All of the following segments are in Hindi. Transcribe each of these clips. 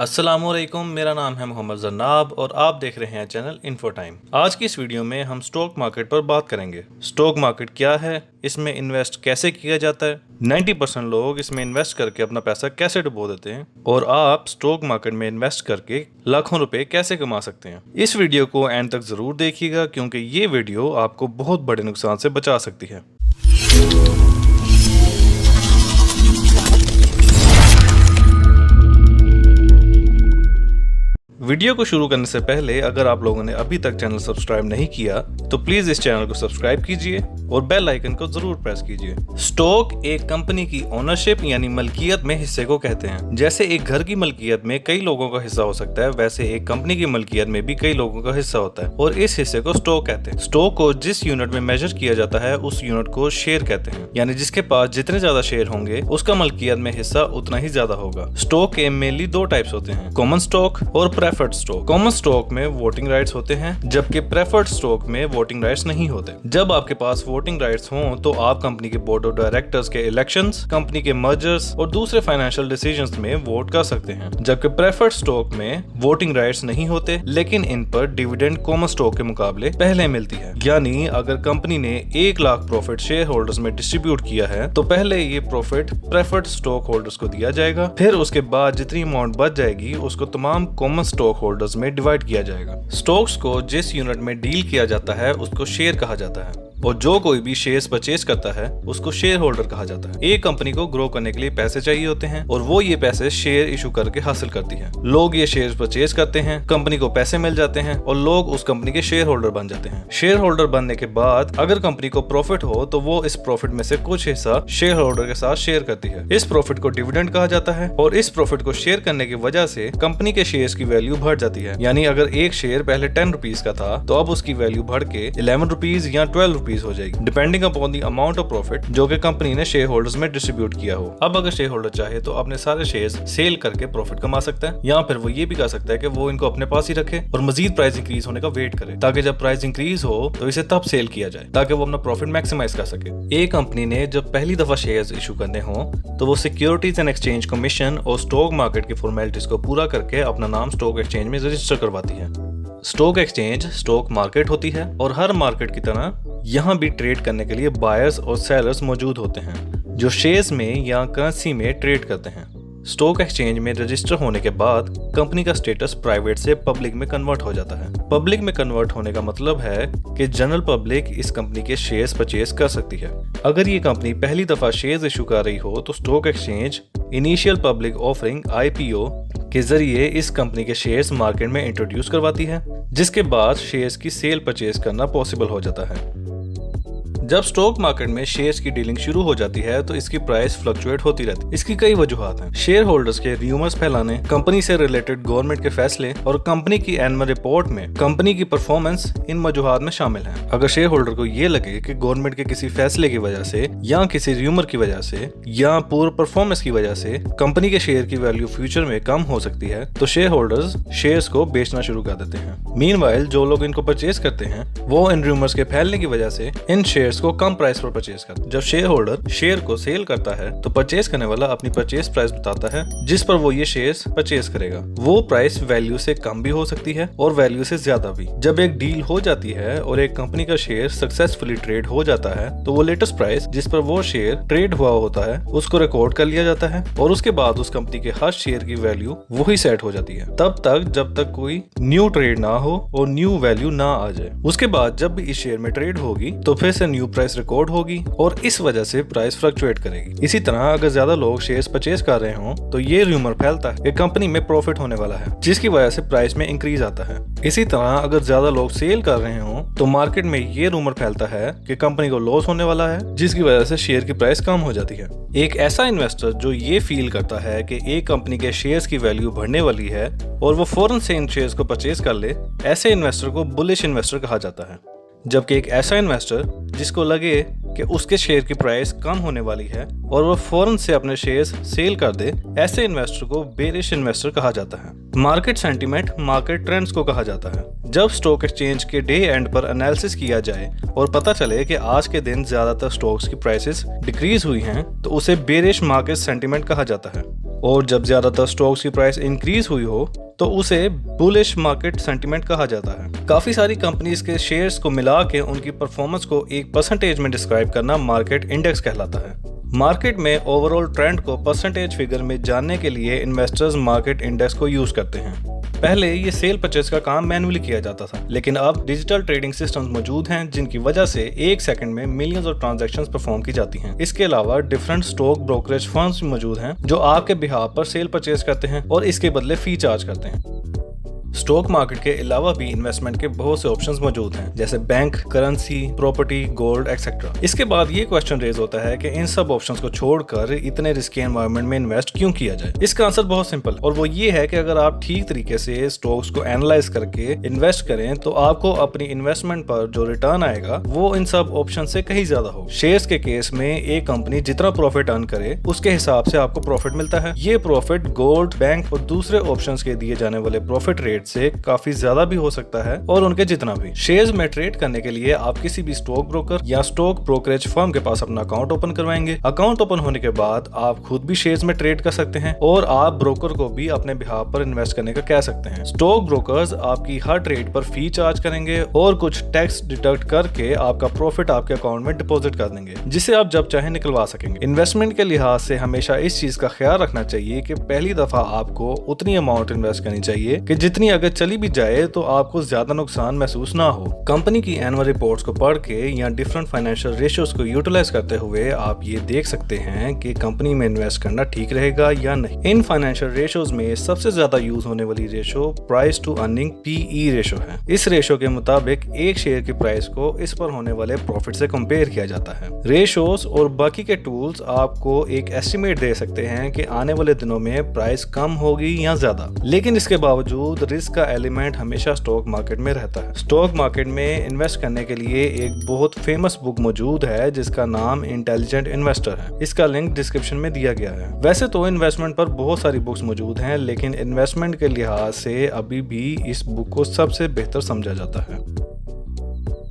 अस्सलामुअलैकुम, मेरा नाम है मोहम्मद जन्नाब और आप देख रहे हैं चैनल इन्फो टाइम। आज की इस वीडियो में हम स्टॉक मार्केट पर बात करेंगे। स्टॉक मार्केट क्या है, इसमें इन्वेस्ट कैसे किया जाता है, 90% लोग इसमें इन्वेस्ट करके अपना पैसा कैसे डुबो देते हैं और आप स्टॉक मार्केट में इन्वेस्ट करके लाखों रुपए कैसे कमा सकते हैं। इस वीडियो को एंड तक जरूर देखिएगा क्योंकि ये वीडियो आपको बहुत बड़े नुकसान से बचा सकती है। वीडियो को शुरू करने से पहले अगर आप लोगों ने अभी तक चैनल सब्सक्राइब नहीं किया तो प्लीज इस चैनल को सब्सक्राइब कीजिए और बेल आइकन को जरूर प्रेस कीजिए। स्टॉक एक कंपनी की ओनरशिप यानी मलकियत में हिस्से को कहते हैं। जैसे एक घर की मलकियत में कई लोगों का हिस्सा हो सकता है, वैसे एक कंपनी की मलकियत में भी कई लोगों का हिस्सा होता है और इस हिस्से को स्टॉक कहते हैं। स्टॉक को जिस यूनिट में मेजर किया जाता है उस यूनिट को शेयर कहते हैं, यानी जिसके पास जितने ज्यादा शेयर होंगे उसका मलकियत में हिस्सा उतना ही ज्यादा होगा। स्टॉक के मेनली दो टाइप्स होते हैं, कॉमन स्टॉक और प्रेफर्ड स्टॉक। कॉमन स्टॉक में वोटिंग राइट्स होते हैं जबकि प्रेफर्ड स्टॉक में वोटिंग राइट्स नहीं होते। जब आपके पास वोटिंग राइट्स हों तो आप कंपनी के बोर्ड ऑफ डायरेक्टर्स के इलेक्शंस, कंपनी के मर्जर्स और दूसरे फाइनेंशियल डिसीजंस में वोट कर सकते हैं। जबकि प्रेफर्ड स्टॉक में वोटिंग राइट्स नहीं होते लेकिन इन पर डिविडेंड कॉमन स्टॉक के मुकाबले पहले मिलती है। यानी अगर कंपनी ने 1 लाख प्रॉफिट शेयर होल्डर्स में डिस्ट्रीब्यूट किया है तो पहले ये प्रॉफिट प्रेफर्ड स्टॉक होल्डर्स को दिया जाएगा, फिर उसके बाद जितनी अमाउंट बच जाएगी उसको तमाम कॉमन स्टॉक होल्डर्स में डिवाइड किया जाएगा। स्टॉक्स को जिस यूनिट में डील किया जाता है उसको शेयर कहा जाता है और जो कोई भी शेयर्स परचेज करता है उसको शेयर होल्डर कहा जाता है। एक कंपनी को ग्रो करने के लिए पैसे चाहिए होते हैं और वो ये पैसे शेयर इशू करके हासिल करती है। लोग ये शेयर परचेज करते हैं, कंपनी को पैसे मिल जाते हैं और लोग उस कंपनी के शेयर होल्डर बन जाते हैं। शेयर होल्डर बनने के बाद अगर कंपनी को प्रॉफिट हो तो वो इस प्रॉफिट में से कुछ हिस्सा शेयर होल्डर के साथ शेयर करती है। इस प्रॉफिट को डिविडेंड कहा जाता है और इस प्रॉफिट को शेयर करने की वजह से कंपनी के शेयर्स की वैल्यू बढ़ जाती है। यानी अगर एक शेयर पहले 10 रुपीज का था तो अब उसकी वैल्यू बढ़ के 11 रुपीज या 12 रुपीज हो जाएगी, depending upon the amount of profit जो कि कंपनी ने शेयर होल्डर्स में डिस्ट्रीब्यूट किया हो। अब अगर शेयर होल्डर चाहे तो अपने सारे शेयर्स सेल करके प्रॉफिट कमा सकता है, या फिर वो ये भी कर सकता है कि वो इनको अपने पास ही रखे और मजीद प्राइस इंक्रीज होने का वेट करे ताकि जब प्राइस इंक्रीज हो तो इसे तब सेल किया जाए ताकि वो अपना प्रॉफिट मैक्सिमाइज कर सके। एक कंपनी ने जब पहली दफा शेयर्स इशू करने हो तो वो सिक्योरिटीज एंड एक्सचेंज कमीशन और स्टॉक मार्केट की फॉर्मेलिटीज को पूरा करके अपना नाम स्टॉक एक्सचेंज में रजिस्टर करवाती है। स्टॉक एक्सचेंज स्टॉक मार्केट होती है और हर मार्केट की तरह यहाँ भी ट्रेड करने के लिए बायर्स और सेलर्स मौजूद होते हैं जो शेयर्स में या करेंसी में ट्रेड करते हैं। स्टॉक एक्सचेंज में रजिस्टर होने के बाद कंपनी का स्टेटस प्राइवेट से पब्लिक में कन्वर्ट हो जाता है। पब्लिक में कन्वर्ट होने का मतलब है कि जनरल पब्लिक इस कंपनी के शेयर्स परचेज कर सकती है। अगर ये कंपनी पहली दफा शेयर्स इशू कर रही हो तो stock exchange initial public offering IPO के जरिए इस कंपनी के शेयर्स मार्केट में इंट्रोड्यूस करवाती है, जिसके बाद शेयर्स की सेल परचेज करना पॉसिबल हो जाता है। जब स्टॉक मार्केट में शेयर्स की डीलिंग शुरू हो जाती है तो इसकी प्राइस फ्लक्चुएट होती रहती है। इसकी कई वजूहात हैं। शेयर होल्डर्स के रूमर्स फैलाने, कंपनी से रिलेटेड गवर्नमेंट के फैसले और कंपनी की एनुअल रिपोर्ट में कंपनी की परफॉर्मेंस इन वजूहात में शामिल हैं। अगर शेयर होल्डर को ये लगे कि गवर्नमेंट के किसी फैसले की वजह से या किसी रूमर की वजह से या पूर परफॉर्मेंस की वजह से कंपनी के शेयर की वैल्यू फ्यूचर में कम हो सकती है तो शेयर होल्डर्स शेयर्स को बेचना शुरू कर देते हैं। मीनवाइल जो लोग इनको परचेज करते हैं वो इन रूमर्स के फैलने की वजह से इन शेयर्स को कम प्राइस पर परचेज करता है। जब शेयर होल्डर शेयर को सेल करता है तो परचेज करने वाला अपनी परचेज प्राइस बताता है जिस पर वो ये शेयर्स परचेज करेगा। वो प्राइस वैल्यू से कम भी हो सकती है और वैल्यू से ज्यादा भी। जब एक डील हो जाती है और एक कंपनी का शेयर सक्सेसफुली ट्रेड हो जाता है तो वो लेटेस्ट प्राइस जिस पर वो शेयर ट्रेड हुआ होता है उसको रिकॉर्ड कर लिया जाता है और उसके बाद उस कंपनी के हर शेयर की वैल्यू वही सेट हो जाती है तब तक जब तक कोई न्यू ट्रेड ना हो और न्यू वैल्यू ना आ जाए। उसके बाद जब भी इस शेयर में ट्रेड होगी तो फिर से न्यू प्राइस रिकॉर्ड होगी और इस वजह से प्राइस फ्लक्चुएट करेगी। इसी तरह अगर ज्यादा लोग शेयर्स परचेज कर रहे हों तो ये रूमर फैलता है कि कंपनी में प्रॉफिट होने वाला है जिसकी वजह से प्राइस में इंक्रीज आता है। इसी तरह अगर ज्यादा लोग सेल कर रहे हों तो मार्केट में ये रूमर फैलता है कि कंपनी को लॉस होने वाला है जिसकी वजह से शेयर की प्राइस कम हो जाती है। एक ऐसा इन्वेस्टर जो ये फील करता है कि एक कंपनी के शेयर्स की वैल्यू बढ़ने वाली है और वो फौरन से इन शेयर्स को परचेज कर ले, ऐसे इन्वेस्टर को बुलिश इन्वेस्टर कहा जाता है। जबकि एक ऐसा इन्वेस्टर जिसको लगे कि उसके शेयर की प्राइस कम होने वाली है और वो फौरन से अपने शेयर्स सेल कर दे, ऐसे इन्वेस्टर को बेरिश इन्वेस्टर कहा जाता है। मार्केट सेंटीमेंट मार्केट ट्रेंड्स को कहा जाता है। जब स्टॉक एक्सचेंज के डे एंड पर एनालिसिस किया जाए और पता चले कि आज के दिन ज्यादातर स्टॉक्स की प्राइसेस डिक्रीज हुई हैं तो उसे बेरिश मार्केट सेंटीमेंट कहा जाता है। और जब ज्यादातर स्टॉक्स की प्राइस इंक्रीज हुई हो तो उसे बुलिश मार्केट सेंटीमेंट कहा जाता है। काफी सारी कंपनीज के शेयर्स को मिला के उनकी परफॉर्मेंस को एक परसेंटेज में डिस्क्राइब करना मार्केट इंडेक्स कहलाता है। मार्केट में ओवरऑल ट्रेंड को परसेंटेज फिगर में जानने के लिए इन्वेस्टर्स मार्केट इंडेक्स को यूज करते हैं। पहले ये सेल परचेज का काम मैन्युअली किया जाता था, लेकिन अब डिजिटल ट्रेडिंग सिस्टम्स मौजूद हैं जिनकी वजह से एक सेकंड में मिलियंस ऑफ ट्रांजैक्शंस परफॉर्म की जाती हैं। इसके अलावा डिफरेंट स्टॉक ब्रोकरेज फर्म्स भी मौजूद हैं जो आपके बिहाफ पर सेल परचेज करते हैं और इसके बदले फी चार्ज करते हैं। स्टॉक मार्केट के अलावा भी इन्वेस्टमेंट के बहुत से ऑप्शंस मौजूद हैं, जैसे bank, currency, property, gold etcetera. इसके बाद ये क्वेश्चन रेज होता है कि इन सब ऑप्शंस को छोड़कर इतने रिस्की एनवायरनमेंट में इन्वेस्ट क्यों किया जाए। इसका आंसर बहुत सिंपल और वो ये है कि अगर आप ठीक तरीके से स्टॉक्स को एनालाइज करके इन्वेस्ट करें तो आपको अपनी इन्वेस्टमेंट पर जो रिटर्न आएगा वो इन सब ऑप्शन से कहीं ज्यादा हो। शेयर्स के केस में एक कंपनी जितना प्रॉफिट अर्न करे उसके हिसाब से आपको प्रॉफिट मिलता है। ये प्रॉफिट गोल्ड, बैंक और दूसरे ऑप्शंस के दिए जाने वाले प्रॉफिट रेट से काफी ज्यादा भी हो सकता है और उनके जितना भी। शेयर्स में ट्रेड करने के लिए आप किसी भी स्टॉक ब्रोकर या स्टॉक ब्रोकरेज फर्म के पास अपना अकाउंट ओपन करवाएंगे। अकाउंट ओपन होने के बाद आप खुद भी शेयर्स में ट्रेड कर सकते हैं और आप ब्रोकर को भी अपने बिहाफ पर इन्वेस्ट करने का कह सकते हैं। स्टॉक ब्रोकर्स आपकी हर ट्रेड पर फी चार्ज करेंगे और कुछ टैक्स डिडक्ट करके आपका प्रॉफिट आपके अकाउंट में डिपॉजिट कर देंगे, जिसे आप जब चाहे निकलवा सकेंगे। इन्वेस्टमेंट के लिहाज से हमेशा इस चीज का ख्याल रखना चाहिए कि पहली दफा आपको उतनी अमाउंट इन्वेस्ट करनी चाहिए कि जितनी अगर चली भी जाए तो आपको ज्यादा नुकसान महसूस ना हो। कंपनी की एनुअल रिपोर्ट्स को पढ़ के या डिफरेंट फाइनेंशियल रेशियोज को यूटिलाइज करते हुए आप ये देख सकते हैं कि कंपनी में इन्वेस्ट करना ठीक रहेगा या नहीं। इन फाइनेंशियल रेशियोज में सबसे ज्यादा यूज होने वाली ratio price to earning PE ratio है। इस रेशियो के मुताबिक एक शेयर की प्राइस को इस पर होने वाले प्रॉफिट से कंपेयर किया जाता है। रेशियोज और बाकी के टूल्स आपको एक एस्टिमेट दे सकते हैं कि आने वाले दिनों में प्राइस कम होगी या ज्यादा, लेकिन इसके बावजूद रिस्क का एलिमेंट हमेशा स्टॉक मार्केट में रहता है। स्टॉक मार्केट में इन्वेस्ट करने के लिए एक बहुत फेमस बुक मौजूद है जिसका नाम इंटेलिजेंट इन्वेस्टर है। इसका लिंक डिस्क्रिप्शन में दिया गया है। वैसे तो इन्वेस्टमेंट पर बहुत सारी बुक्स मौजूद हैं, लेकिन इन्वेस्टमेंट के लिहाज से अभी भी इस बुक को सबसे बेहतर समझा जाता है।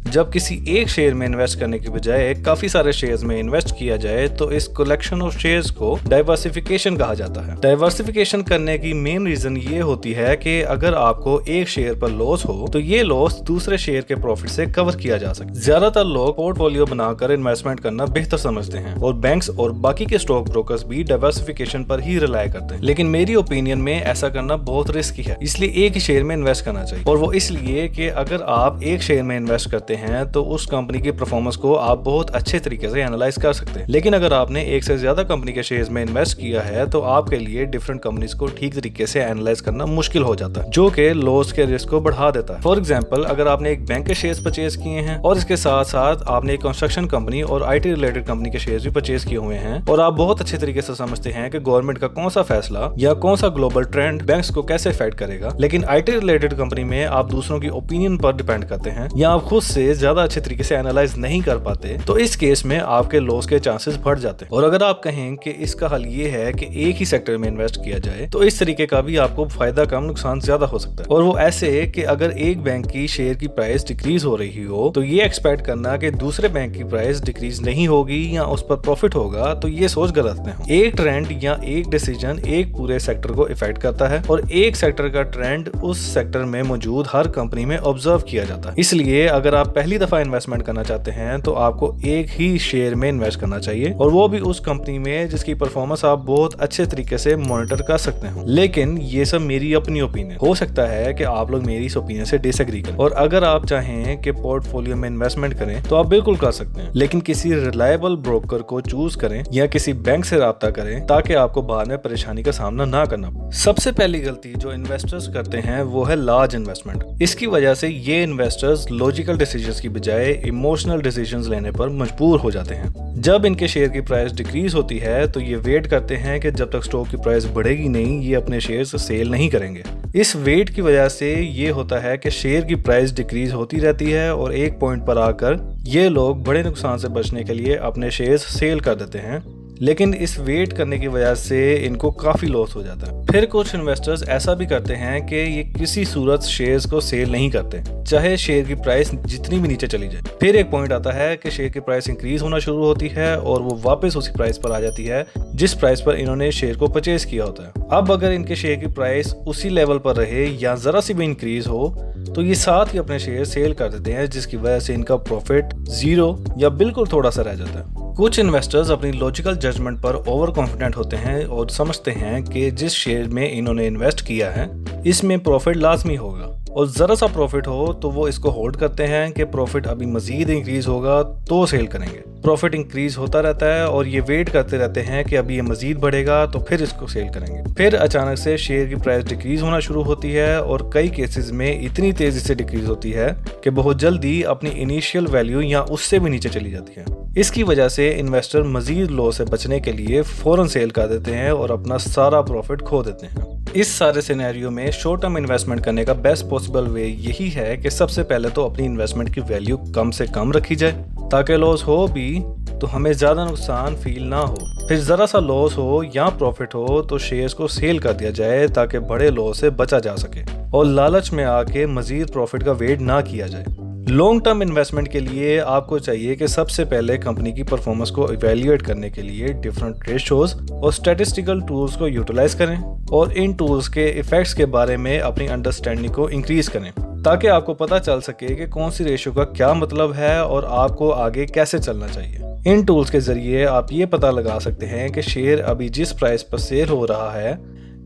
जब किसी एक शेयर में इन्वेस्ट करने के बजाय काफी सारे शेयर्स में इन्वेस्ट किया जाए तो इस कलेक्शन ऑफ शेयर्स को डाइवर्सिफिकेशन कहा जाता है। डाइवर्सिफिकेशन करने की मेन रीजन ये होती है कि अगर आपको एक शेयर पर लॉस हो तो ये लॉस दूसरे शेयर के प्रॉफिट से कवर किया जा सके। ज्यादातर लोग पोर्टफोलियो बनाकर इन्वेस्टमेंट करना बेहतर समझते हैं और बैंक्स और बाकी के स्टॉक ब्रोकर्स भी डाइवर्सिफिकेशन पर ही रिलाय करते हैं, लेकिन मेरी ओपिनियन में ऐसा करना बहुत रिस्की है। इसलिए एक ही शेयर में इन्वेस्ट करना चाहिए, और वो इसलिए कि अगर आप एक शेयर में इन्वेस्ट करते हैं तो उस कंपनी की परफॉर्मेंस को आप बहुत अच्छे तरीके से एनालाइज कर सकते हैं। लेकिन अगर आपने एक से ज्यादा कंपनी के शेयर्स में इन्वेस्ट किया है तो आपके लिए डिफरेंट कंपनीज को ठीक तरीके से एनालाइज करना मुश्किल हो जाता है, जो कि लॉस के रिस्क को बढ़ा देता है। फॉर एग्जांपल, अगर आपने एक बैंक के शेयर्स परचेज किए हैं और इसके साथ साथ आपने एक कंस्ट्रक्शन कंपनी और IT रिलेटेड कंपनी के शेयर्स भी परचेज किए हुए हैं और आप बहुत अच्छे तरीके से समझते हैं कि गवर्नमेंट का कौन सा फैसला या कौन सा ग्लोबल ट्रेंड बैंक्स को कैसे इफेक्ट करेगा, लेकिन IT रिलेटेड कंपनी में आप दूसरों की ओपिनियन पर डिपेंड करते हैं या आप खुद से ज्यादा अच्छे तरीके से एनालाइज नहीं कर पाते, तो इस केस में आपके लॉस के चांसेस बढ़ जाते हैं। और अगर आप कहें कि इसका हल ये है कि एक ही सेक्टर में इन्वेस्ट किया जाए तो इस तरीके का भी आपको फायदा कम नुकसान ज्यादा हो सकता है। और वो ऐसे है कि अगर एक बैंक की शेयर की प्राइस डिक्रीज हो रही हो तो ये एक्सपेक्ट करना कि दूसरे बैंक की प्राइस डिक्रीज नहीं होगी या उस पर प्रॉफिट होगा, तो ये सोच गलत है। एक ट्रेंड या एक डिसीजन एक पूरे सेक्टर को इफेक्ट करता है और एक सेक्टर का ट्रेंड उस सेक्टर में मौजूद हर कंपनी में ऑब्जर्व किया जाता है। इसलिए अगर आप पहली दफा इन्वेस्टमेंट करना चाहते हैं तो आपको एक ही शेयर में इन्वेस्ट करना चाहिए, और वो भी उस कंपनी में जिसकी परफॉर्मेंस आप बहुत अच्छे तरीके से मॉनिटर कर सकते हो। लेकिन ये सब मेरी अपनी ओपिनियन हो सकता है कि आप लोग मेरी इस ओपिनियन से डिसएग्री करें, और अगर आप चाहें कि पोर्टफोलियो में इन्वेस्टमेंट करें तो आप बिल्कुल कर सकते हैं, लेकिन किसी रिलायबल ब्रोकर को चूज करें या किसी बैंक से राब्ता करें ताकि आपको बाद में परेशानी का सामना ना करना पड़े। सबसे पहली गलती जो इन्वेस्टर्स करते हैं वो है लार्ज इन्वेस्टमेंट। इसकी वजह से ये इन्वेस्टर्स लॉजिकल डिसीजंस की बजाय इमोशनल डिसीजंस लेने पर मजबूर हो जाते हैं। जब इनके शेयर की प्राइस डिक्रीज होती है तो ये वेट करते हैं कि जब तक स्टॉक की प्राइस बढ़ेगी नहीं ये अपने शेयर्स सेल नहीं करेंगे। इस वेट की वजह से ये होता है कि शेयर की प्राइस डिक्रीज होती रहती है और एक पॉइंट पर आकर ये लोग बड़े नुकसान से बचने के लिए अपने शेयर्स सेल कर देते हैं, लेकिन इस वेट करने की वजह से इनको काफ़ी लॉस हो जाता है। फिर कुछ इन्वेस्टर्स ऐसा भी करते हैं कि ये किसी सूरत शेयर्स को सेल नहीं करते, चाहे शेयर की प्राइस जितनी भी नीचे चली जाए। फिर एक पॉइंट आता है कि शेयर की प्राइस इंक्रीज होना शुरू होती है और वो वापस उसी प्राइस पर आ जाती है जिस प्राइस पर इन्होंने शेयर को परचेज किया होता है। अब अगर इनके शेयर की प्राइस उसी लेवल पर रहे या जरा सी भी इंक्रीज हो तो ये साथ ही अपने शेयर सेल कर देते हैं, जिसकी वजह से इनका प्रॉफिट जीरो या बिल्कुल थोड़ा सा रह जाता है। कुछ इन्वेस्टर्स अपनी लॉजिकल जजमेंट पर ओवर कॉन्फिडेंट होते हैं और समझते हैं कि जिस शेयर में इन्होंने इन्वेस्ट किया है इसमें प्रॉफिट लाजमी होगा, और ज़रा सा प्रॉफिट हो तो वो इसको होल्ड करते हैं कि प्रॉफिट अभी मजीद इंक्रीज होगा तो सेल करेंगे। प्रॉफिट इंक्रीज होता रहता है और ये वेट करते रहते हैं कि अभी ये मजीद बढ़ेगा तो फिर इसको सेल करेंगे। फिर अचानक से शेयर की प्राइस डिक्रीज होना शुरू होती है और कई केसेस में इतनी तेजी से डिक्रीज होती है कि बहुत जल्दी अपनी इनिशियल वैल्यू या उससे भी नीचे चली जाती है। इसकी वजह से इन्वेस्टर मजीद लॉस से बचने के लिए फौरन सेल कर देते हैं और अपना सारा प्रॉफिट खो देते हैं। इस सारे सिनेरियो में शॉर्ट टर्म इन्वेस्टमेंट करने का बेस्ट पॉसिबल वे यही है कि सबसे पहले तो अपनी इन्वेस्टमेंट की वैल्यू कम से कम रखी जाए ताकि लॉस हो भी तो हमें ज़्यादा नुकसान फील ना हो। फिर ज़रा सा लॉस हो या प्रॉफिट हो तो शेयर्स को सेल कर दिया जाए ताकि बड़े लॉस से बचा जा सके और लालच में आके मजीद प्रॉफिट का वेट ना किया जाए। लॉन्ग टर्म इन्वेस्टमेंट के लिए आपको चाहिए कि सबसे पहले कंपनी की परफॉर्मेंस को इवैल्यूएट करने के लिए डिफरेंट रेशोज और स्टैटिस्टिकल टूल्स को यूटिलाइज करें और इन टूल्स के इफेक्ट्स के बारे में अपनी अंडरस्टैंडिंग को इंक्रीज करें ताकि आपको पता चल सके कि कौन सी रेशो का क्या मतलब है और आपको आगे कैसे चलना चाहिए। इन टूल्स के जरिए आप ये पता लगा सकते हैं कि शेयर अभी जिस प्राइस पर सेल हो रहा है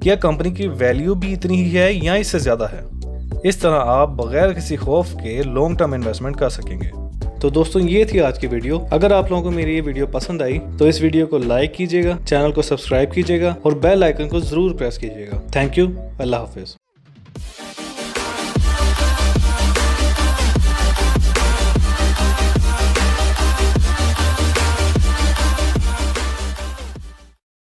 क्या कंपनी की वैल्यू भी इतनी ही है या इससे ज़्यादा है। इस तरह आप बगैर किसी खौफ के लॉन्ग टर्म इन्वेस्टमेंट कर सकेंगे। तो दोस्तों ये थी आज की वीडियो। अगर आप लोगों को मेरी ये वीडियो पसंद आई तो इस वीडियो को लाइक कीजिएगा, चैनल को सब्सक्राइब कीजिएगा और बेल आइकन को जरूर प्रेस कीजिएगा। Thank you. Allah Hafiz.